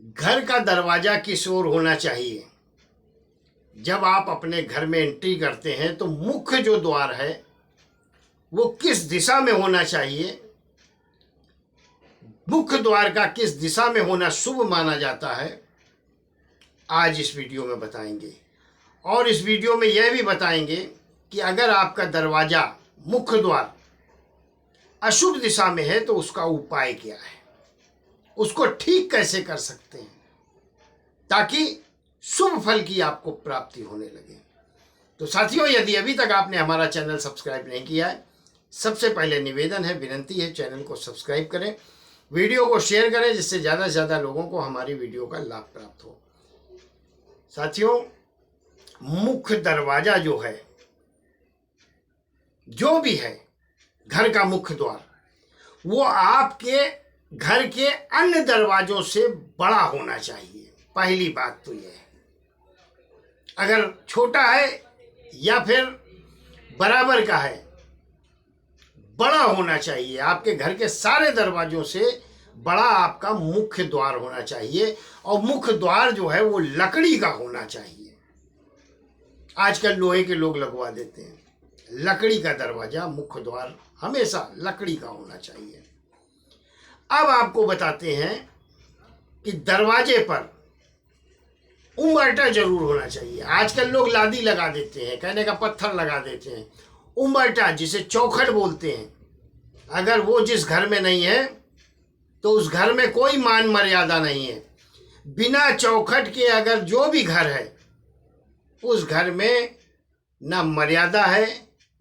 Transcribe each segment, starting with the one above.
घर का दरवाजा किस ओर होना चाहिए? जब आप अपने घर में एंट्री करते हैं तो मुख्य जो द्वार है वो किस दिशा में होना चाहिए? मुख्य द्वार का किस दिशा में होना शुभ माना जाता है, आज इस वीडियो में बताएंगे। और इस वीडियो में यह भी बताएंगे कि अगर आपका दरवाजा मुख्य द्वार अशुभ दिशा में है तो उसका उपाय क्या है, उसको ठीक कैसे कर सकते हैं ताकि शुभ फल की आपको प्राप्ति होने लगे। तो साथियों, यदि अभी तक आपने हमारा चैनल सब्सक्राइब नहीं किया है, सबसे पहले निवेदन है, विनती है, चैनल को सब्सक्राइब करें, वीडियो को शेयर करें जिससे ज़्यादा से ज़्यादा लोगों को हमारी वीडियो का लाभ प्राप्त हो। साथियों, मुख्य दरवाजा जो है, जो भी है घर का मुख्य द्वार, वो आपके घर के अन्य दरवाजों से बड़ा होना चाहिए। पहली बात तो यह है, अगर छोटा है या फिर बराबर का है, बड़ा होना चाहिए। आपके घर के सारे दरवाजों से बड़ा आपका मुख्य द्वार होना चाहिए और मुख्य द्वार जो है वो लकड़ी का होना चाहिए। आजकल लोहे के लोग लगवा देते हैं, लकड़ी का दरवाजा, मुख्य द्वार हमेशा लकड़ी का होना चाहिए। अब आपको बताते हैं कि दरवाजे पर उम्बरटा जरूर होना चाहिए। आजकल लोग लादी लगा देते हैं, कहने का पत्थर लगा देते हैं। उम्बरटा, जिसे चौखट बोलते हैं, अगर वो जिस घर में नहीं है तो उस घर में कोई मान मर्यादा नहीं है। बिना चौखट के अगर जो भी घर है उस घर में ना मर्यादा है,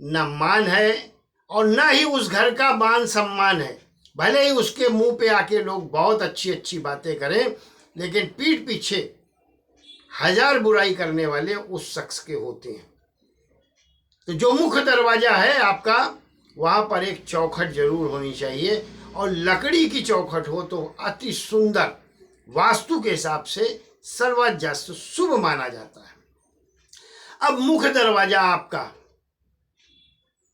ना मान है और ना ही उस घर का मान सम्मान है। भले ही उसके मुंह पे आके लोग बहुत अच्छी अच्छी बातें करें, लेकिन पीठ पीछे हजार बुराई करने वाले उस शख्स के होते हैं। तो जो मुख्य दरवाजा है आपका, वहां पर एक चौखट जरूर होनी चाहिए और लकड़ी की चौखट हो तो अति सुंदर, वास्तु के हिसाब से सर्वज्ञ शुभ माना जाता है। अब मुख्य दरवाजा आपका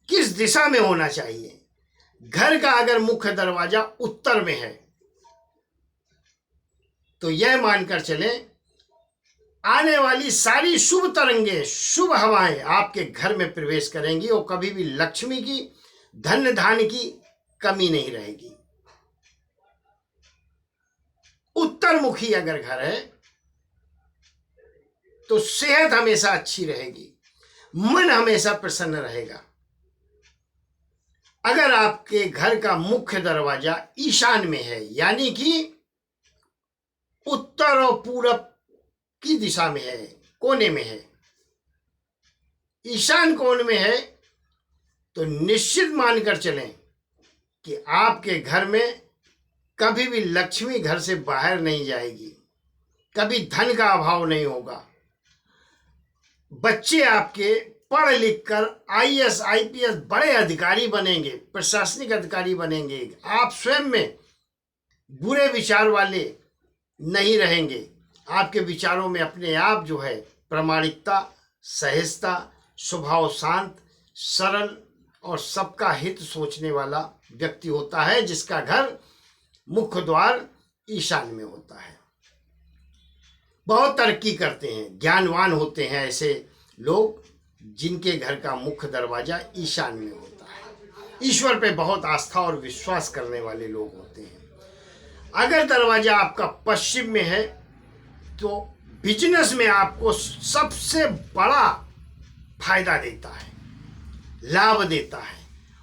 किस दिशा में होना चाहिए? घर का अगर मुख्य दरवाजा उत्तर में है तो यह मानकर चलें, आने वाली सारी शुभ तरंगें, शुभ हवाएं आपके घर में प्रवेश करेंगी और कभी भी लक्ष्मी की, धन धान्य की कमी नहीं रहेगी। उत्तर मुखी अगर घर है तो सेहत हमेशा अच्छी रहेगी, मन हमेशा प्रसन्न रहेगा। अगर आपके घर का मुख्य दरवाजा ईशान में है, यानी कि उत्तर और पूरब की दिशा में है, कोने में है, ईशान कोण में है, तो निश्चित मानकर चलें कि आपके घर में कभी भी लक्ष्मी घर से बाहर नहीं जाएगी, कभी धन का अभाव नहीं होगा। बच्चे आपके पढ़ लिख कर आईएएस आईपीएस बड़े अधिकारी बनेंगे, प्रशासनिक अधिकारी बनेंगे। आप स्वयं में बुरे विचार वाले नहीं रहेंगे। आपके विचारों में अपने आप जो है प्रामाणिकता, सहजता, स्वभाव शांत, सरल और सबका हित सोचने वाला व्यक्ति होता है, जिसका घर मुख्य द्वार ईशान में होता है। बहुत तरक्की करते हैं, ज्ञानवान होते हैं ऐसे लोग जिनके घर का मुख्य दरवाजा ईशान में होता है। ईश्वर पे बहुत आस्था और विश्वास करने वाले लोग होते हैं। अगर दरवाजा आपका पश्चिम में है तो बिजनेस में आपको सबसे बड़ा फायदा देता है, लाभ देता है,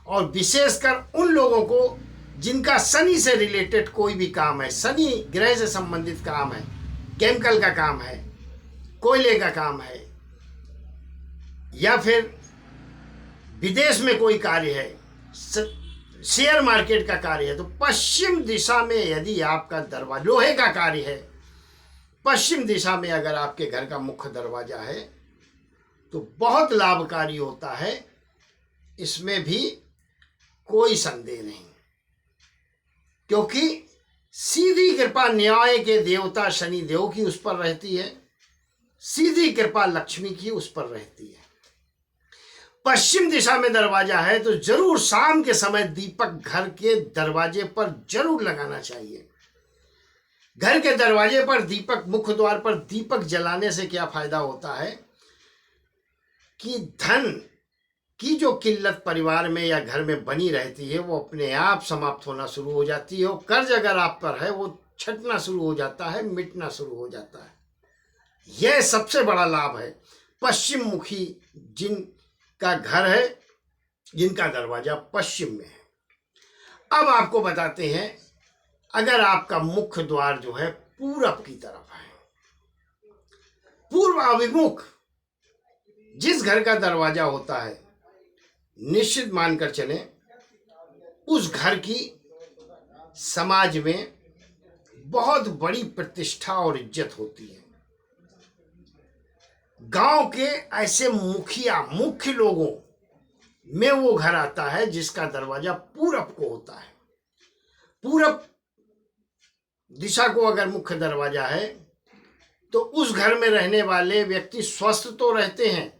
और विशेषकर उन लोगों को जिनका शनि से रिलेटेड कोई भी काम है, शनि ग्रह से संबंधित काम है, केमिकल का काम है, कोयले का काम है, या फिर विदेश में कोई कार्य है, शेयर मार्केट का कार्य है, तो पश्चिम दिशा में यदि आपका दरवाजा, लोहे का कार्य है, पश्चिम दिशा में अगर आपके घर का मुख्य दरवाजा है तो बहुत लाभकारी होता है। इसमें भी कोई संदेह नहीं, क्योंकि सीधी कृपा न्याय के देवता शनि देव की उस पर रहती है, सीधी कृपा लक्ष्मी की उस पर रहती है। पश्चिम दिशा में दरवाजा है तो जरूर शाम के समय दीपक घर के दरवाजे पर जरूर लगाना चाहिए। घर के दरवाजे पर दीपक, मुख्य द्वार पर दीपक जलाने से क्या फायदा होता है कि धन की जो किल्लत परिवार में या घर में बनी रहती है वो अपने आप समाप्त होना शुरू हो जाती है, और कर्ज अगर आप पर है वो छटना शुरू हो जाता है, मिटना शुरू हो जाता है। यह सबसे बड़ा लाभ है पश्चिम मुखी जिनका घर है, जिनका दरवाजा पश्चिम में है। अब आपको बताते हैं, अगर आपका मुख्य द्वार जो है पूरब की तरफ है, पूर्व अभिमुख जिस घर का दरवाजा होता है, निश्चित मानकर चलें उस घर की समाज में बहुत बड़ी प्रतिष्ठा और इज्जत होती है। गांव के ऐसे मुखिया, मुख्य लोगों में वो घर आता है जिसका दरवाजा पूरब को होता है। पूरब दिशा को अगर मुख्य दरवाजा है तो उस घर में रहने वाले व्यक्ति स्वस्थ तो रहते हैं,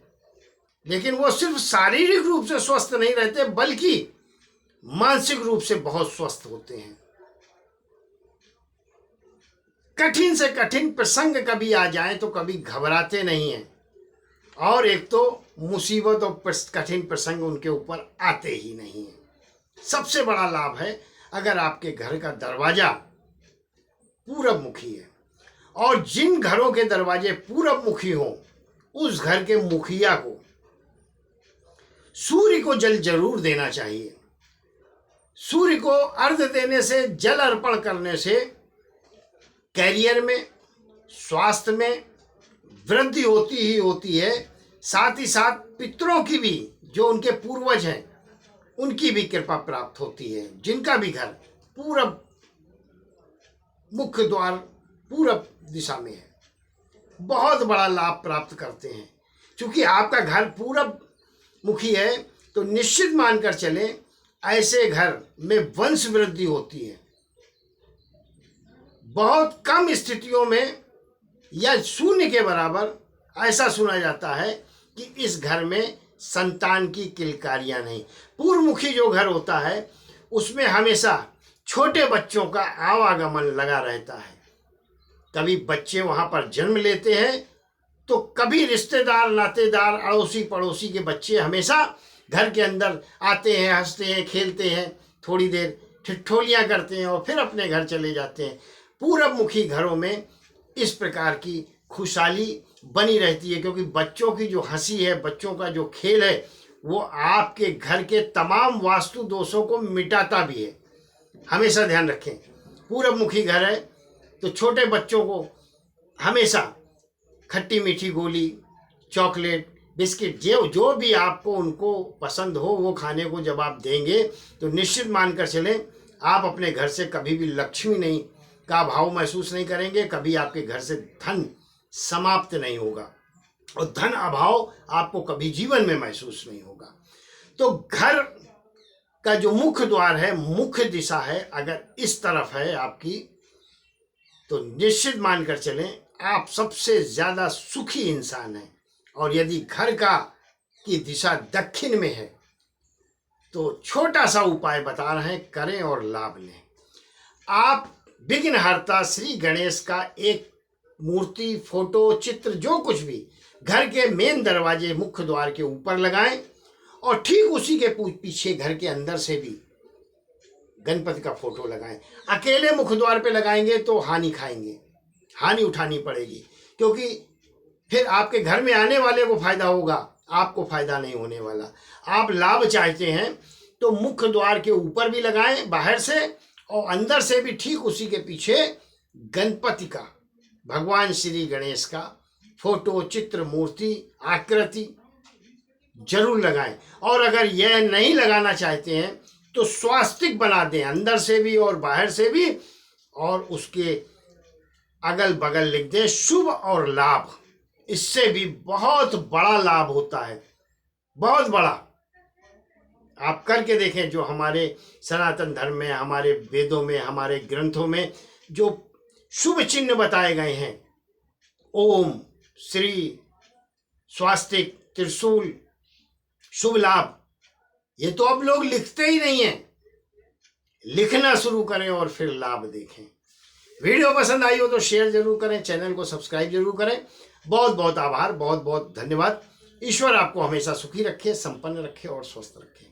लेकिन वो सिर्फ शारीरिक रूप से स्वस्थ नहीं रहते बल्कि मानसिक रूप से बहुत स्वस्थ होते हैं। कठिन से कठिन प्रसंग कभी आ जाए तो कभी घबराते नहीं हैं, और एक तो मुसीबत और कठिन प्रसंग उनके ऊपर आते ही नहीं हैं। सबसे बड़ा लाभ है अगर आपके घर का दरवाजा पूरब मुखी है, और जिन घरों के दरवाजे पूरब मुखी हों उस घर के मुखिया को सूर्य को जल जरूर देना चाहिए। सूर्य को अर्घ देने से, जल अर्पण करने से कैरियर में, स्वास्थ्य में वृद्धि होती ही होती है। साथ ही साथ पितरों की भी, जो उनके पूर्वज हैं, उनकी भी कृपा प्राप्त होती है। जिनका भी घर पूरब, मुख्य द्वार पूरब दिशा में है, बहुत बड़ा लाभ प्राप्त करते हैं। क्योंकि आपका घर पूरब मुखी है तो निश्चित मानकर चले ऐसे घर में वंश वृद्धि होती है। बहुत कम स्थितियों में या शून्य के बराबर ऐसा सुना जाता है कि इस घर में संतान की किलकारियां नहीं। पूर्वमुखी जो घर होता है उसमें हमेशा छोटे बच्चों का आवागमन लगा रहता है। कभी बच्चे वहां पर जन्म लेते हैं तो कभी रिश्तेदार, नातेदार, अड़ोसी पड़ोसी के बच्चे हमेशा घर के अंदर आते हैं, हंसते हैं, खेलते हैं, थोड़ी देर ठिठोलियाँ करते हैं और फिर अपने घर चले जाते हैं। पूरब मुखी घरों में इस प्रकार की खुशहाली बनी रहती है, क्योंकि बच्चों की जो हंसी है, बच्चों का जो खेल है, वो आपके घर के तमाम वास्तु दोषों को मिटाता भी है। हमेशा ध्यान रखें, पूरब मुखी घर है तो छोटे बच्चों को हमेशा खट्टी मीठी गोली, चॉकलेट, बिस्किट, जो भी आपको उनको पसंद हो वो खाने को जब आप देंगे तो निश्चित मानकर चलें आप अपने घर से कभी भी लक्ष्मी नहीं का अभाव महसूस नहीं करेंगे। कभी आपके घर से धन समाप्त नहीं होगा और धन अभाव आपको कभी जीवन में महसूस नहीं होगा। तो घर का जो मुख्य द्वार है, मुख्य दिशा है, अगर इस तरफ है आपकी, तो निश्चित मानकर चलें आप सबसे ज्यादा सुखी इंसान हैं। और यदि घर का की दिशा दक्षिण में है तो छोटा सा उपाय बता रहे हैं, करें और लाभ लें। आप विघ्नहर्ता श्री गणेश का एक मूर्ति, फोटो, चित्र, जो कुछ भी घर के मेन दरवाजे, मुख्य द्वार के ऊपर लगाएं, और ठीक उसी के पीछे घर के अंदर से भी गणपति का फोटो लगाएं। अकेले मुख्य द्वार पे लगाएंगे तो हानि खाएंगे, हानि उठानी पड़ेगी, क्योंकि फिर आपके घर में आने वाले को फायदा होगा, आपको फायदा नहीं होने वाला। आप लाभ चाहते हैं तो मुख्य द्वार के ऊपर भी लगाएं बाहर से, और अंदर से भी ठीक उसी के पीछे गणपति का, भगवान श्री गणेश का फोटो, चित्र, मूर्ति, आकृति जरूर लगाएं। और अगर यह नहीं लगाना चाहते हैं तो स्वास्तिक बना दें, अंदर से भी और बाहर से भी, और उसके अगल बगल लिख दें शुभ और लाभ। इससे भी बहुत बड़ा लाभ होता है, बहुत बड़ा। आप करके देखें, जो हमारे सनातन धर्म में, हमारे वेदों में, हमारे ग्रंथों में जो शुभ चिन्ह बताए गए हैं, ओम, श्री, स्वास्तिक, त्रिशूल, शुभ लाभ, ये तो अब लोग लिखते ही नहीं हैं। लिखना शुरू करें और फिर लाभ देखें। वीडियो पसंद आई हो तो शेयर जरूर करें, चैनल को सब्सक्राइब जरूर करें। बहुत बहुत आभार, बहुत बहुत धन्यवाद। ईश्वर आपको हमेशा सुखी रखे, संपन्न रखे और स्वस्थ रखे।